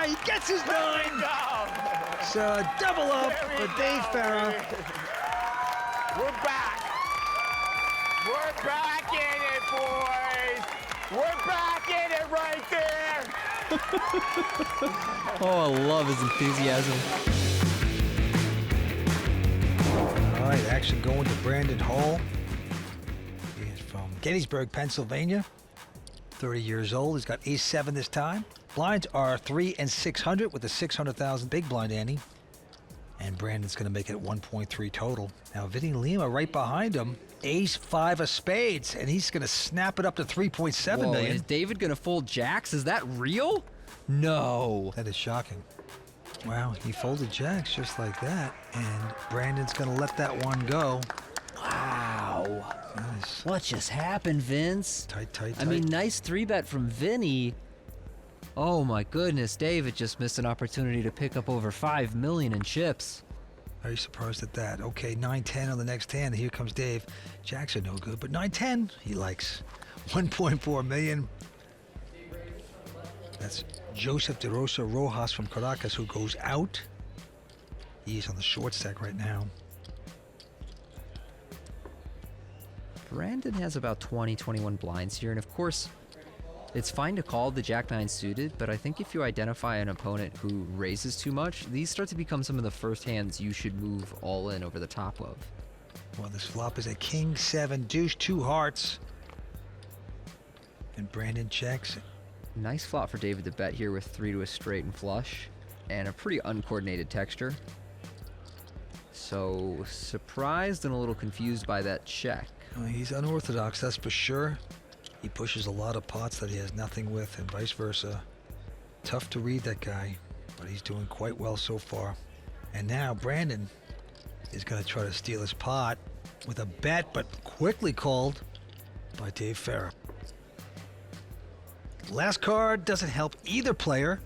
He gets his 9. So double up for Dave Farah. We're back. We're back in it, boys. We're back in it right there. Oh, I love his enthusiasm. All right, action going to Brandon Hall. He is from Gettysburg, Pennsylvania. 30 years old. He's got ace-7 this time. Blinds are 3 and 600 with a 600,000 big blind ante. And Brandon's going to make it 1.3 total. Now, Vinnie Lima right behind him. Ace-5 of spades, and he's going to snap it up to 3.7 million. Is David going to fold jacks? Is that real? No. That is shocking. Wow, he folded jacks just like that, and Brandon's going to let that one go. Wow. Nice. What just happened, Vince? Tight. I mean, nice 3-bet from Vinnie. Oh my goodness, David just missed an opportunity to pick up over 5 million in chips. Very surprised at that. Okay, 9-10 on the next hand. Here comes Dave. Jacks are no good, but 9-10 he likes. 1.4 million. That's Joseph De Rosa Rojas from Caracas who goes out. He's on the short stack right now. Brandon has about 21 blinds here, and of course, it's fine to call the Jack-9 suited, but I think if you identify an opponent who raises too much, these start to become some of the first hands you should move all in over the top of. Well, this flop is a King-7 deuce, 2 hearts. And Brandon checks. Nice flop for David to bet here with 3 to a straight and flush, and a pretty uncoordinated texture. So, surprised and a little confused by that check. He's unorthodox, that's for sure. He pushes a lot of pots that he has nothing with, and vice versa. Tough to read that guy, but he's doing quite well so far. And now Brandon is going to try to steal his pot with a bet, but quickly called by Dave Farah. Last card doesn't help either player.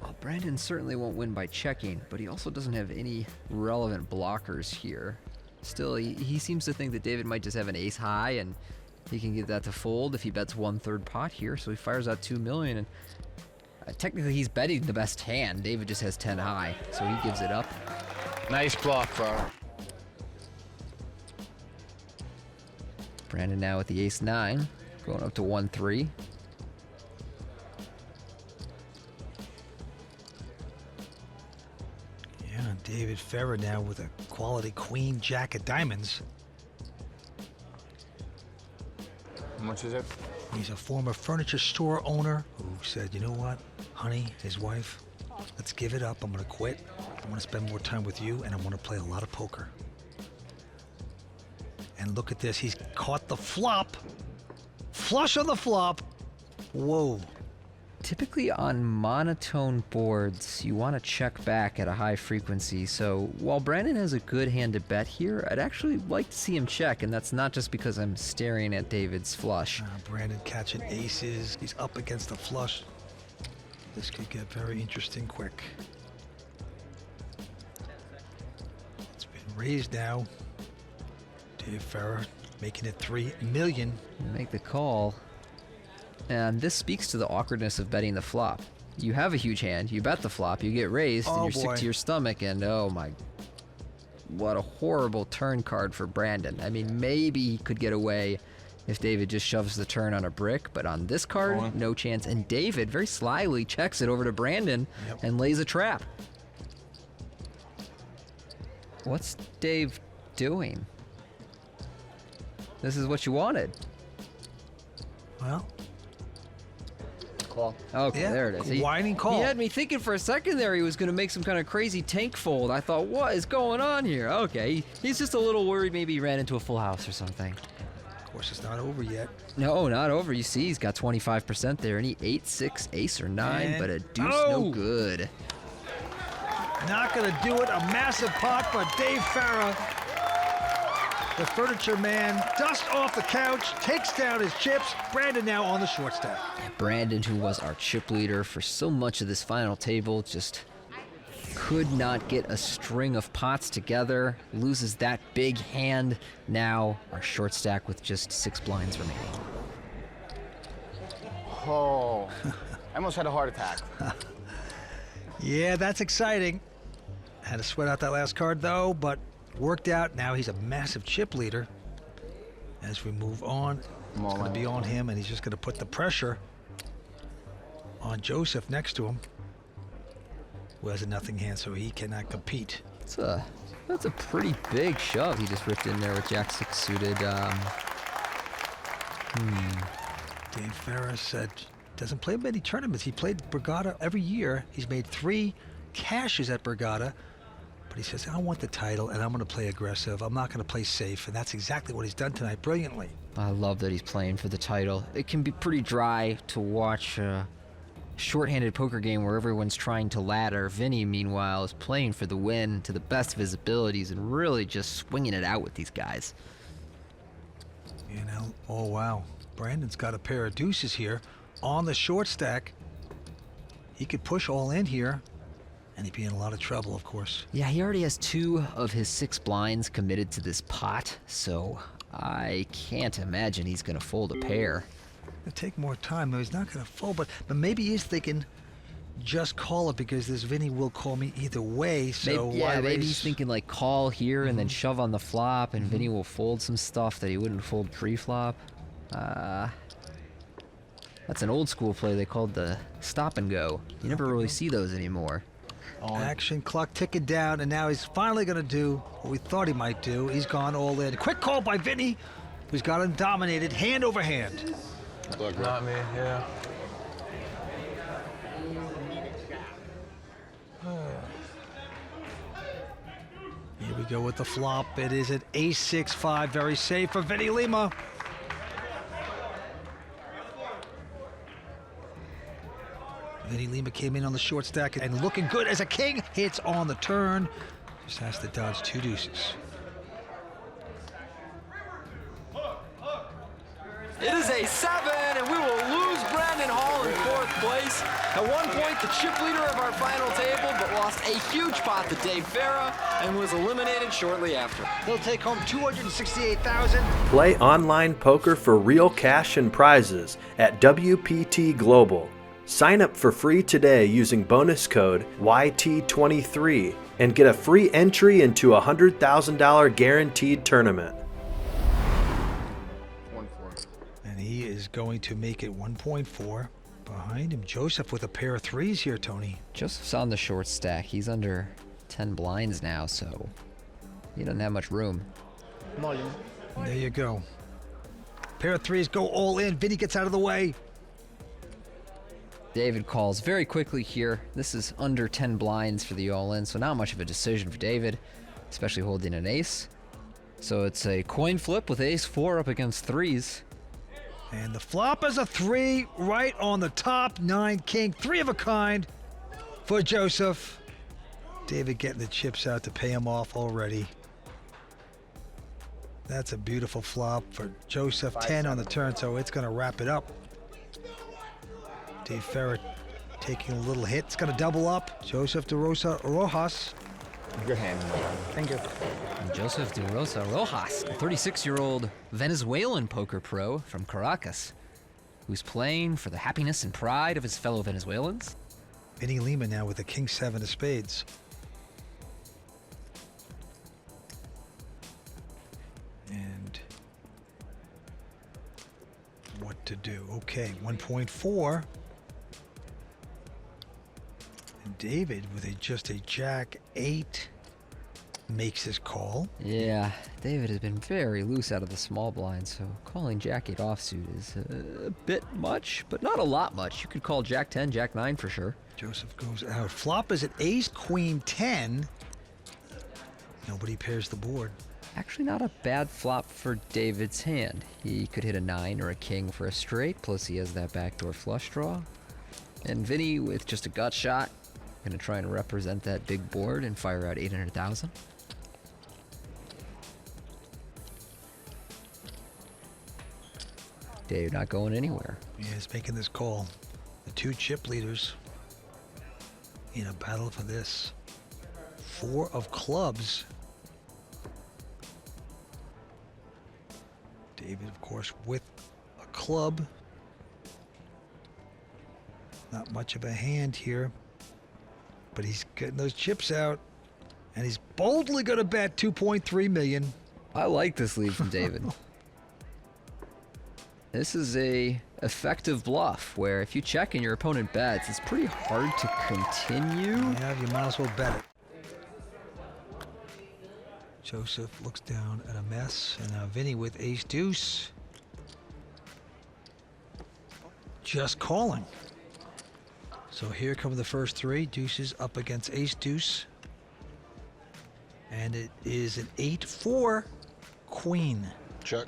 Well, Brandon certainly won't win by checking, but he also doesn't have any relevant blockers here. Still, he seems to think that David might just have an ace high, and he can get that to fold if he bets 1/3 pot here, so he fires out 2 million, and technically he's betting the best hand. David just has 10 high, so he gives it up. Nice bluff, Brandon now with the ace-9, going up to 1-3. Yeah, David Farah now with a quality queen jack of diamonds. How much is it? He's a former furniture store owner who said, you know what, honey, his wife, let's give it up. I'm going to quit. I want to spend more time with you, and I want to play a lot of poker. And look at this. He's caught the flop. Flush on the flop. Whoa. Typically on monotone boards, you want to check back at a high frequency, so while Brandon has a good hand to bet here, I'd actually like to see him check, and that's not just because I'm staring at David's flush. Brandon catching aces. He's up against the flush. This could get very interesting quick. It's been raised now. Dave Farah making it 3 million. Make the call. And this speaks to the awkwardness of betting the flop. You have a huge hand, you bet the flop, you get raised, and you're sick to your stomach, and oh my, what a horrible turn card for Brandon. I mean, maybe he could get away if David just shoves the turn on a brick, but on this card, no chance. And David very slyly checks it over to Brandon and lays a trap. What's Dave doing? This is what you wanted. Well, Call. Okay, yeah, there it is. whining call. He had me thinking for a second there he was going to make some kind of crazy tank fold. I thought, what is going on here? Okay, he's just a little worried maybe he ran into a full house or something. Of course, it's not over yet. No, not over. You see, he's got 25% there. Any 8, 6, ace, or 9, And- but a deuce, no good. Not going to do it. A massive pot for Dave Farah. The furniture man, dust off the couch, takes down his chips. Brandon now on the short stack. Brandon, who was our chip leader for so much of this final table, just could not get a string of pots together, loses that big hand. Now our short stack with just 6 blinds remaining. Oh. I almost had a heart attack. Yeah, that's exciting. Had to sweat out that last card though, but worked out. Now he's a massive chip leader. As we move on, it's going to be on him, and he's just going to put the pressure on Joseph next to him, who has a nothing hand, so he cannot compete. That's a pretty big shove he just ripped in there with Jack 6 suited. Dave Ferris said doesn't play many tournaments. He played Borgata every year. He's made 3 cashes at Borgata, but he says, I want the title, and I'm going to play aggressive. I'm not going to play safe, and that's exactly what he's done tonight brilliantly. I love that he's playing for the title. It can be pretty dry to watch a shorthanded poker game where everyone's trying to ladder. Vinnie, meanwhile, is playing for the win to the best of his abilities and really just swinging it out with these guys. You know, oh wow. Brandon's got a pair of deuces here on the short stack. He could push all in here, and he'd be in a lot of trouble, of course. Yeah, he already has 2 of his 6 blinds committed to this pot, so I can't imagine he's going to fold a pair. It'll take more time, though. He's not going to fold, but maybe he's thinking, just call it because this Vinnie will call me either way, so maybe he's thinking like call here and then shove on the flop, and Vinnie will fold some stuff that he wouldn't fold pre-flop. That's an old school play they called the stop and go. You never really see those anymore. Action clock ticking down, and now he's finally going to do what we thought he might do. He's gone all in. Quick call by Vinnie, who's got him dominated hand over hand. Not me, yeah. Here we go with the flop. It is an ace-6-5, very safe for Vinnie Lima. Vinnie Lima came in on the short stack and looking good as a king. Hits on the turn. Just has to dodge 2 deuces. It is a 7, and we will lose Brandon Hall in 4th place. At one point, the chip leader of our final table, but lost a huge pot to Dave Farah and was eliminated shortly after. He'll take home $268,000. Play online poker for real cash and prizes at WPT Global. Sign up for free today using bonus code YT23 and get a free entry into a $100,000 guaranteed tournament. 1-4. And he is going to make it 1.4. Behind him, Joseph with a pair of 3s here, Tony. Joseph's on the short stack. He's under 10 blinds now, so he doesn't have much room. There you go. Pair of 3s go all in. Vinnie gets out of the way. David calls very quickly here. This is under 10 blinds for the all-in, so not much of a decision for David, especially holding an ace. So it's a coin flip with ace-4 up against 3s. And the flop is a 3 right on the top. 9 king, 3 of a kind for Joseph. David getting the chips out to pay him off already. That's a beautiful flop for Joseph. 10 on the turn, so it's going to wrap it up. Dave Ferret taking a little hit. It's going to double up. Joseph De Rosa Rojas. Good hand. Thank you. And Joseph De Rosa Rojas, a 36-year-old Venezuelan poker pro from Caracas, who's playing for the happiness and pride of his fellow Venezuelans. Vinnie Lima now with a king 7 of spades. And what to do? Okay, 1.4. And David with just a jack 8 makes his call. Yeah, David has been very loose out of the small blind, so calling jack 8 offsuit is a bit much, but not a lot much. You could call jack 10, jack 9 for sure. Joseph goes out. Flop is at ace queen 10. Nobody pairs the board. Actually not a bad flop for David's hand. He could hit a 9 or a king for a straight, plus he has that backdoor flush draw. And Vinnie with just a gut shot, gonna try and represent that big board and fire out 800,000. Dave not going anywhere. Yeah, he's making this call. The 2 chip leaders in a battle for this. 4 of clubs. David, of course, with a club. Not much of a hand here, but he's getting those chips out, and he's boldly going to bet 2.3 million. I like this lead from David. This is a effective bluff where if you check and your opponent bets, it's pretty hard to continue. Yeah, you might as well bet it. Joseph looks down at a mess, and now Vinnie with ace deuce. Just calling. So here come the first three. Deuces up against ace deuce. And it is an 8-4 queen. Check.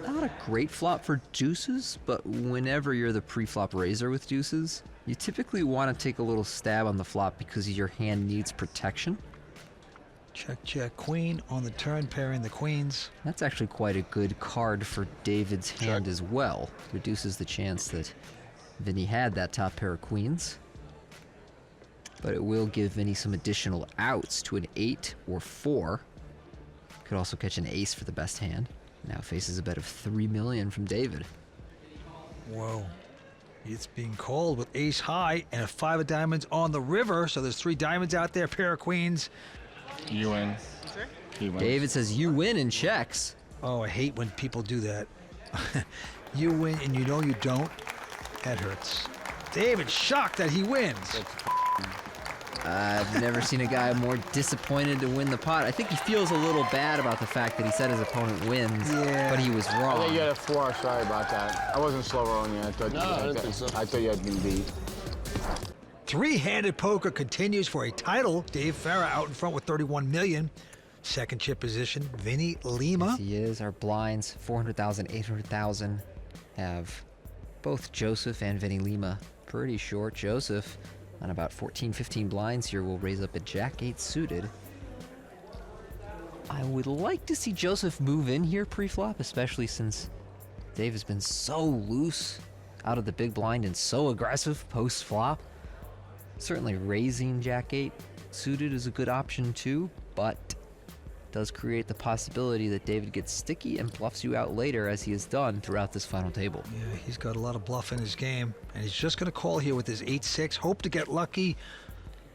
Not a great flop for deuces, but whenever you're the pre-flop raiser with deuces, you typically want to take a little stab on the flop because your hand needs protection. Check, check, queen on the turn, pairing the queens. That's actually quite a good card for David's hand as well. Reduces the chance that Vinnie had that top pair of queens. But it will give Vinnie some additional outs to an 8 or 4. Could also catch an ace for the best hand. Now faces a bet of 3 million from David. Whoa. It's being called with ace high and a 5 of diamonds on the river. So there's 3 diamonds out there, pair of queens. You win. He wins. David says you win and checks. Oh, I hate when people do that. You win and you know you don't. That hurts. David's shocked that he wins. I've never seen a guy more disappointed to win the pot. I think he feels a little bad about the fact that he said his opponent wins, but he was I wrong. think you had a 4. Sorry about that. I wasn't slow rolling you. I thought I thought you had been beat. Three-handed poker continues for a title. Dave Farah out in front with 31 million. Second chip position, Vinnie Lima. Yes, he is. Our blinds, 400,000, 800,000, have both Joseph and Vinnie Lima pretty short. Joseph, on about 14, 15 blinds here, will raise up a Jack-8 suited. I would like to see Joseph move in here pre-flop, especially since Dave has been so loose out of the big blind and so aggressive post-flop. Certainly raising Jack-8 suited is a good option too, but does create the possibility that David gets sticky and bluffs you out later, as he has done throughout this final table. Yeah, he's got a lot of bluff in his game, and he's just going to call here with his 8-6. Hope to get lucky.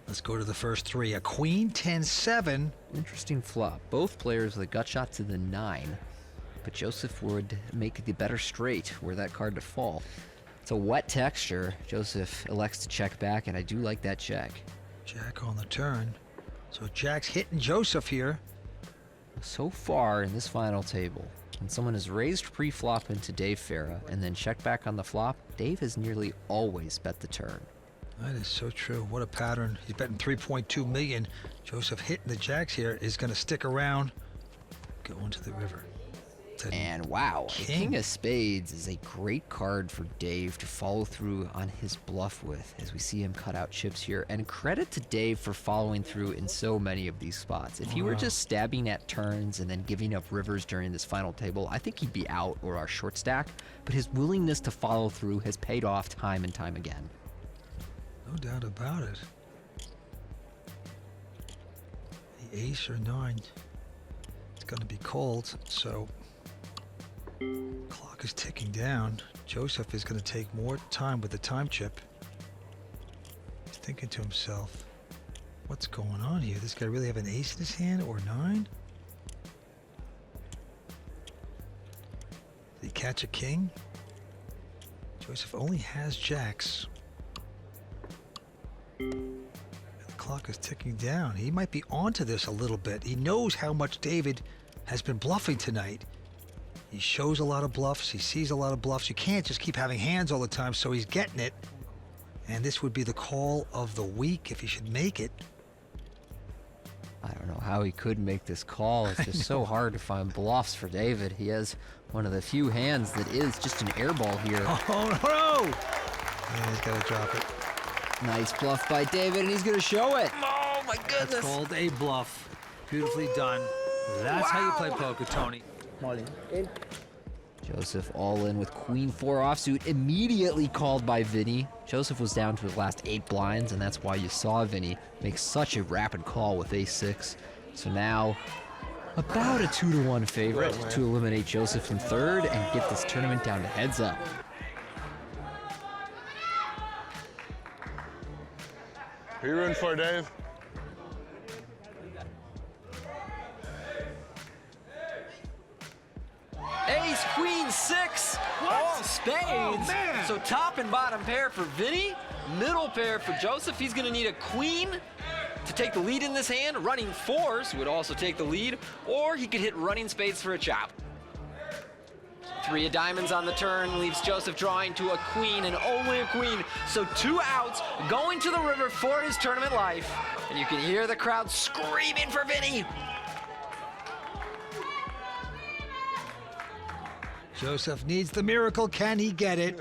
Let's go to the first three. A queen, 10-7. Interesting flop. Both players with a gut shot to the 9, but Joseph would make the better straight were that card to fall. It's a wet texture. Joseph elects to check back, and I do like that check. Jack on the turn. So Jack's hitting Joseph here. So far in this final table, when someone has raised pre-flop into Dave Farah and then checked back on the flop, Dave has nearly always bet the turn. That is so true. What a pattern. He's betting 3.2 million. Joseph hitting the jacks here is going to stick around. Go into the river. And wow, the King of Spades is a great card for Dave to follow through on his bluff with, as we see him cut out chips here. And credit to Dave for following through in so many of these spots. If he were just stabbing at turns and then giving up rivers during this final table, I think he'd be out or our short stack. But his willingness to follow through has paid off time and time again. No doubt about it. The ace or 9. It's going to be called, so clock is ticking down. Joseph is going to take more time with the time chip. He's thinking to himself, what's going on here? This guy really have an ace in his hand or 9? Did he catch a king? Joseph only has jacks. And the clock is ticking down. He might be onto this a little bit. He knows how much David has been bluffing tonight. He shows a lot of bluffs. He sees a lot of bluffs. You can't just keep having hands all the time, so he's getting it. And this would be the call of the week if he should make it. I don't know how he could make this call. It's just so hard to find bluffs for David. He has one of the few hands that is just an airball here. Oh, no! Yeah, he's got to drop it. Nice bluff by David, and he's going to show it. Oh, my goodness. That's called a bluff. Beautifully done. That's how you play poker, Tony. Joseph all in with queen 4 offsuit, immediately called by Vinnie. Joseph was down to his last 8 blinds, and that's why you saw Vinnie make such a rapid call with ace-6. So now, about a 2-1 favorite to eliminate Joseph in third and get this tournament down to heads up. Who you rooting for, Dave? Ace, queen, six. All spades. Oh, man. So top and bottom pair for Vinnie. Middle pair for Joseph. He's going to need a queen to take the lead in this hand. Running fours would also take the lead, or he could hit running spades for a chop. Three of diamonds on the turn leaves Joseph drawing to a queen and only a queen. So 2 outs, going to the river for his tournament life. And you can hear the crowd screaming for Vinnie. Joseph needs the miracle. Can he get it?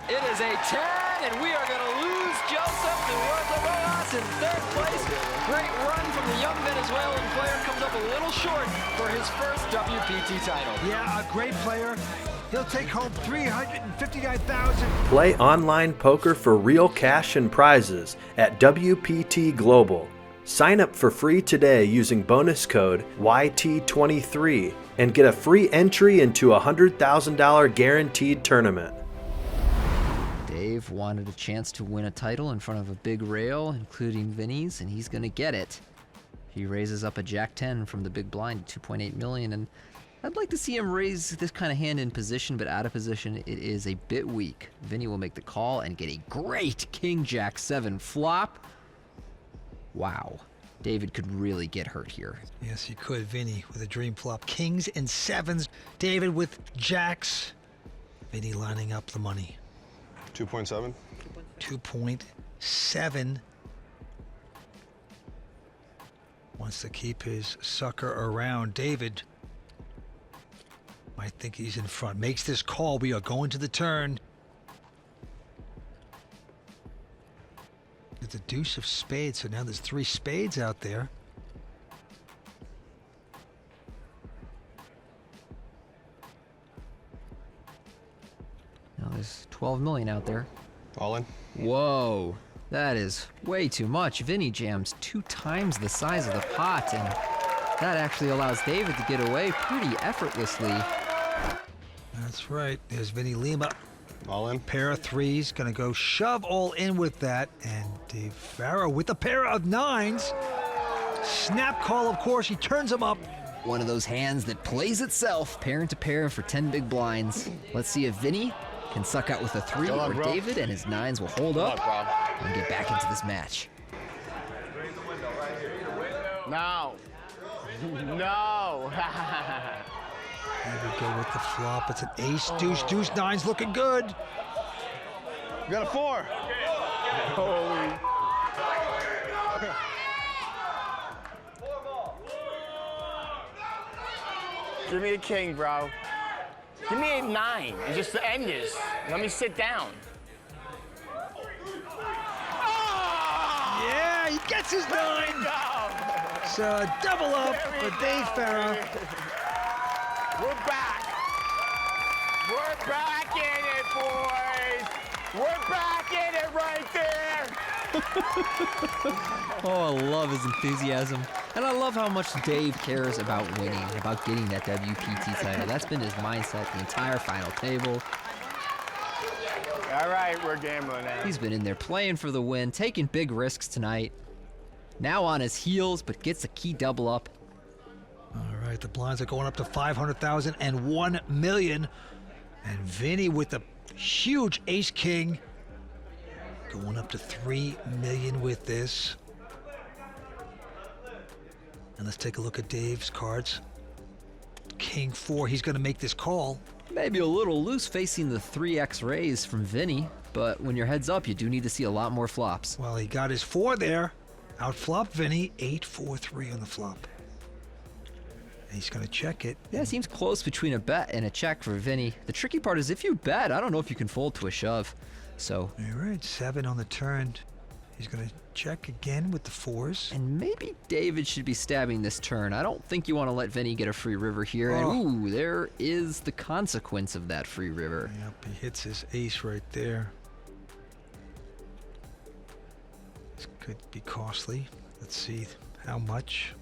It is a 10, and we are going to lose Joseph Rojas in third place. Great run from the young Venezuelan player. Comes up a little short for his first WPT title. Yeah, a great player. He'll take home $359,000. Play online poker for real cash and prizes at WPT Global. Sign up for free today using bonus code YT23 and get a free entry into a $100,000 guaranteed tournament. Dave wanted a chance to win a title in front of a big rail, including Vinnie's, and he's going to get it. He raises up a Jack-10 from the big blind to $2.8 million, and I'd like to see him raise this kind of hand in position, but out of position, it is a bit weak. Vinnie will make the call and get a great King-Jack-7 flop. Wow. David could really get hurt here. Yes, he could. Vinnie with a dream flop. Kings and sevens. David with jacks. Vinnie lining up the money. 2.7. 2.7. Wants to keep his sucker around. David might think he's in front. Makes this call. We are going to the turn. With the deuce of spades, so now there's 3 spades out there. Now there's 12 million out there. All in. Whoa, that is way too much. Vinnie jams 2 times the size of the pot, and that actually allows David to get away pretty effortlessly. That's right. There's Vinnie Lima. All in. Pair of threes, gonna go shove all in with that. And Dave Farrow with a pair of nines. Snap call, of course, he turns them up. One of those hands that plays itself, pair into pair for 10 big blinds. Let's see if Vinnie can suck out with a 3, luck, or bro. David and his nines will hold up and get back into this match. No. No. There we go with the flop. It's an ace, deuce, deuce, nines looking good. You got a 4. Holy. Give me a king, bro. Give me a 9 and just to end this. Let me sit down. Yeah, he gets his 9. So a double up for Dave Farrow. We're back. We're back in it, boys. We're back in it right there. Oh, I love his enthusiasm. And I love how much Dave cares about winning, about getting that WPT title. That's been his mindset the entire final table. All right, we're gambling now. He's been in there playing for the win, taking big risks tonight. Now on his heels, but gets a key double up. All right, the blinds are going up to 500,000 and 1 million. And Vinnie with the huge ace king going up to 3 million with this. And let's take a look at Dave's cards. King 4, he's going to make this call. Maybe a little loose facing the 3x raise from Vinnie, but when your head's up, you do need to see a lot more flops. Well, he got his 4 there. Outflop Vinnie, 8-4-3 on the flop. And he's going to check it. Yeah, it seems close between a bet and a check for Vinnie. The tricky part is if you bet, I don't know if you can fold to a shove. So. All right, 7 on the turn. He's going to check again with the 4s. And maybe David should be stabbing this turn. I don't think you want to let Vinnie get a free river here. And ooh, there is the consequence of that free river. Yep, he hits his ace right there. This could be costly. Let's see how much.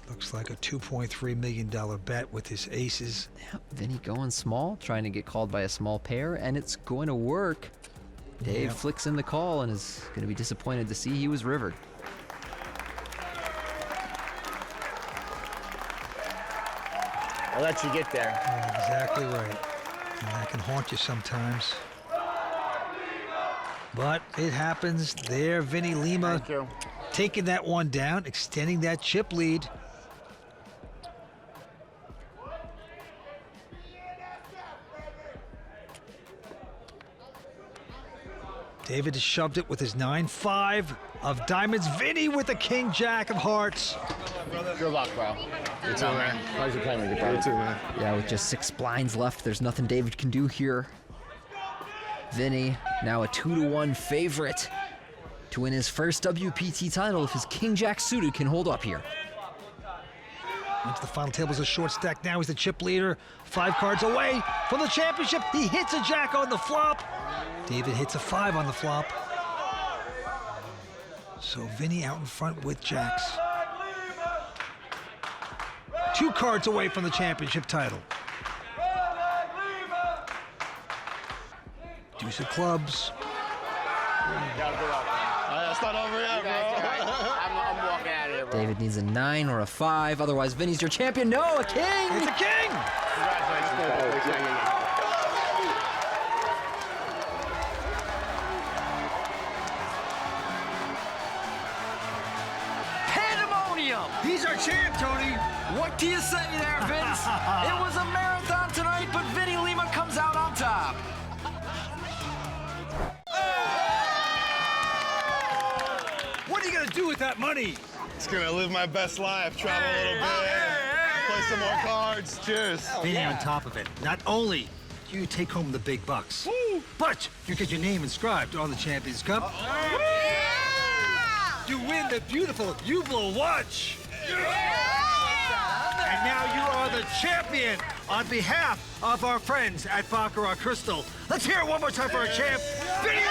Looks like a $2.3 million bet with his aces. Yep, Vinnie going small, trying to get called by a small pair, and it's going to work. Dave flicks in the call and is going to be disappointed to see he was rivered. I'll let you get there. Exactly right. And that can haunt you sometimes. But it happens. There, Vinnie Lima Thank you. taking that one down, extending that chip lead. David has shoved it with his 9-5 of diamonds. Vinnie with the king-jack of hearts. Good luck, bro. You too, man. Pleasure playing with you, bro. You too, man. Yeah, with just 6 blinds left, there's nothing David can do here. Vinnie, now a 2-1 favorite to win his first WPT title if his king-jack suited can hold up here. Into the final table is a short stack. Now he's the chip leader. 5 cards away from the championship. He hits a jack on the flop. David hits a 5 on the flop. So Vinnie out in front with jacks. 2 cards away from the championship title. Deuce of clubs. It's not over yet, bro. I'm walking out of here, bro. David needs a 9 or a 5, otherwise Vinnie's your champion. No, a king! It's a king! Congratulations, bro. Pandemonium! He's our champ, Tony. What do you say there, Vince? It was a marathon tonight, but Vinnie Lima comes out on top. What are you gonna do with that money? Just gonna live my best life, travel a little bit, play some more cards. Cheers. Vinnie on top of it. Not only do you take home the big bucks, but you get your name inscribed on the Champions Cup. You win the beautiful Hublot watch. And now you are the champion on behalf of our friends at Baccarat Crystal. Let's hear it one more time for our champ, Vinnie.